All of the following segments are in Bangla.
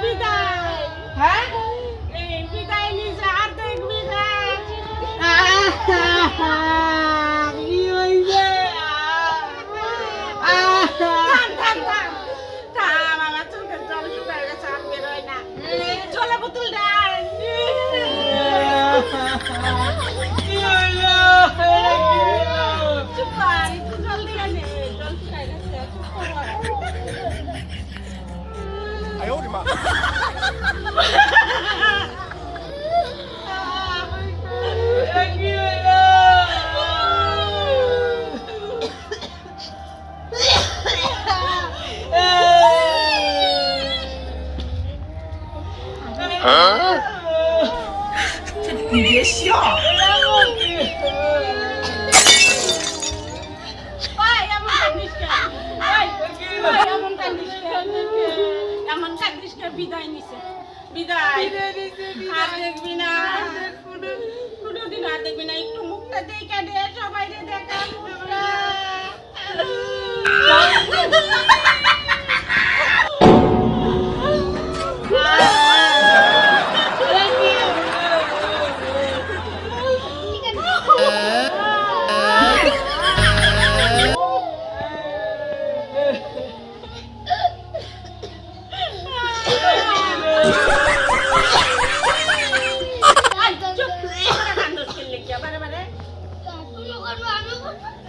বিদায় হ্যাঁ এই বিদায় নিছে আর দেখবি না কি হইছে থাম থাম থাম থাম আমার চোখের জল শুকায় গেছে আর বেরোয় না চলে পুতুল ডাল চুপ কর একটু জল দিয়ে নে জল শুকায় গেছে চুপ কর 哎呦我的妈！ 你别笑。 ওই এমন কান্দিস কেন ওই এমন কান্দিস কেন এমন কান্দিস কেন বিদায় নিছে বিদায় আর দেখবি না কোনোদিন আর দেখবি না একটু মুখটা দেখে দে সবাই রে দেখা মুখটা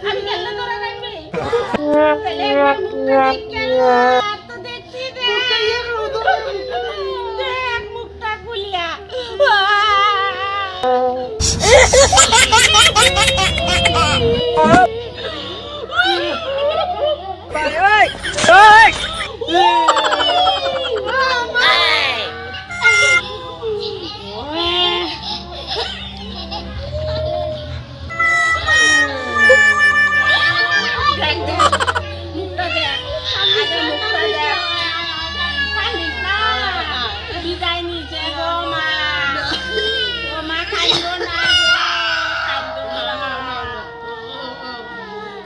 আমি খেললে তোরা রাখবি তাহলে একবার মুখটা দেখে আর তো দেখছি রে দেখ মুখটা খুলিয়া বিদায় নিছে গো মা ও মা কাঁদো না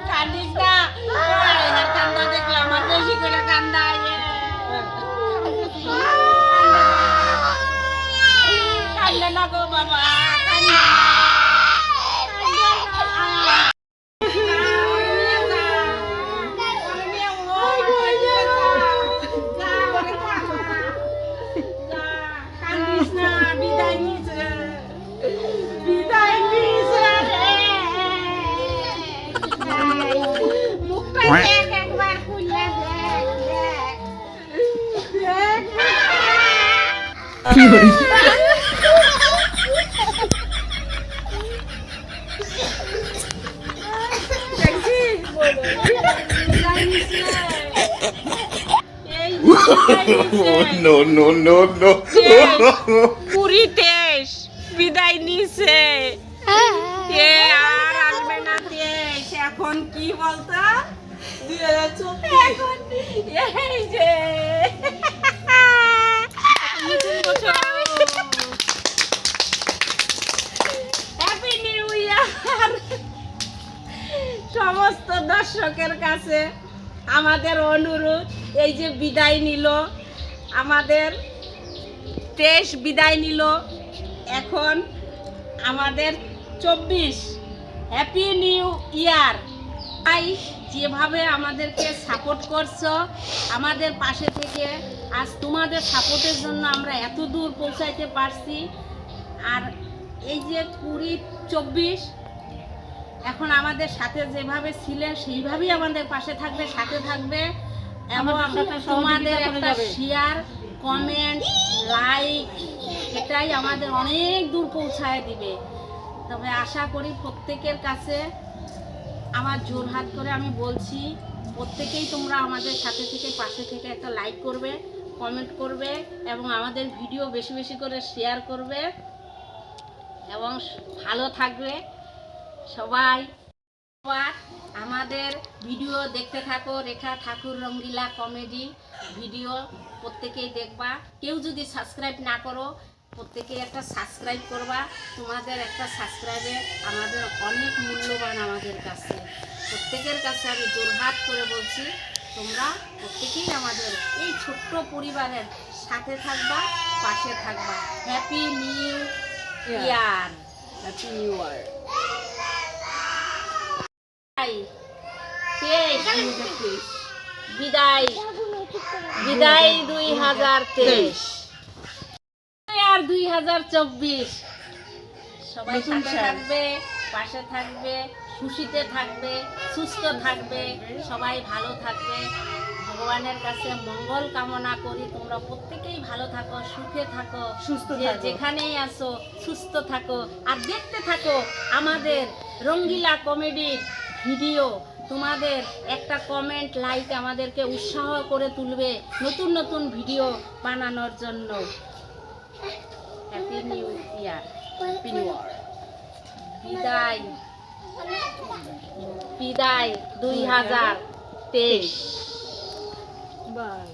কাঁদিস না আর কান্দা দেখলে আমার বেশি করে কান্দা কান্দে না গো বাবা কান্দে বিদায় নিছে মুখটা দেখ একবার খুলে দেখ দেখ No no no no! Puri দেশ বিদায় নিছে এ আর আসবে না দেশ এখন কি বলতো 2024 এখন এই যে নতুন বছর হ্যাপি নিউ ইয়ার সমস্ত দর্শকের কাছে আমাদের অনুরোধ এই যে বিদায় নিল আমাদের দেশ বিদায় নিল এখন আমাদের 24 হ্যাপি নিউ ইয়ার তাই যেভাবে আমাদেরকে সাপোর্ট করছো আমাদের পাশে থেকে আজ তোমাদের সাপোর্টের জন্য আমরা এত দূর পৌঁছাইতে পারছি আর এই যে 20-24 এখন আমাদের সাথে যেভাবে ছিলেন সেইভাবেই আমাদের পাশে থাকবে সাথে থাকবে এবং তোমাদের একটা শেয়ার কমেন্ট লাইক এটাই আমাদের অনেক দূর পৌঁছায় দিবে তবে আশা করি প্রত্যেকের কাছে আমার জোরহাত করে আমি বলছি প্রত্যেকেই তোমরা আমাদের সাথে থেকে পাশে থেকে একটা লাইক করবে কমেন্ট করবে এবং আমাদের ভিডিও বেশি বেশি করে শেয়ার করবে এবং ভালো থাকবে সবাই আমাদের ভিডিও দেখতে থাকো রেখা ঠাকুর রঙ্গিলা কমেডি ভিডিও প্রত্যেকেই দেখবা কেউ যদি সাবস্ক্রাইব না করো প্রত্যেকেই একটা সাবস্ক্রাইব করবা তোমাদের একটা সাবস্ক্রাইবে আমাদের অনেক মূল্যবান আমাদের কাছে প্রত্যেকের কাছে আমি জোরহাত করে বলছি তোমরা প্রত্যেকেই আমাদের এই ছোট্ট পরিবারের সাথে থাকবা, পাশে থাকবা। Happy new year. Happy new year. বিদায় বিদায় 2023 আর 2024। সবাই সাথে থাকবে, পাশে থাকবে, খুশিতে থাকবে, সুস্থ থাকবে, সবাই ভালো থাকবে। ভগবানের কাছে মঙ্গল কামনা করি, তোমরা প্রত্যেকেই ভালো থাকো, সুখে থাকো, সুস্থ যে থাকো। যেখানেই আসো সুস্থ থাকো, আর দেখতে থাকো আমাদের রঙ্গিলা কমেডির ভিডিও। তোমাদের একটা কমেন্ট, লাইক আমাদেরকে উৎসাহ করে তুলবে নতুন নতুন ভিডিও বানানোর জন্য। Happy new year. Happy new year. বিদায় বিদায় 2023। বাই।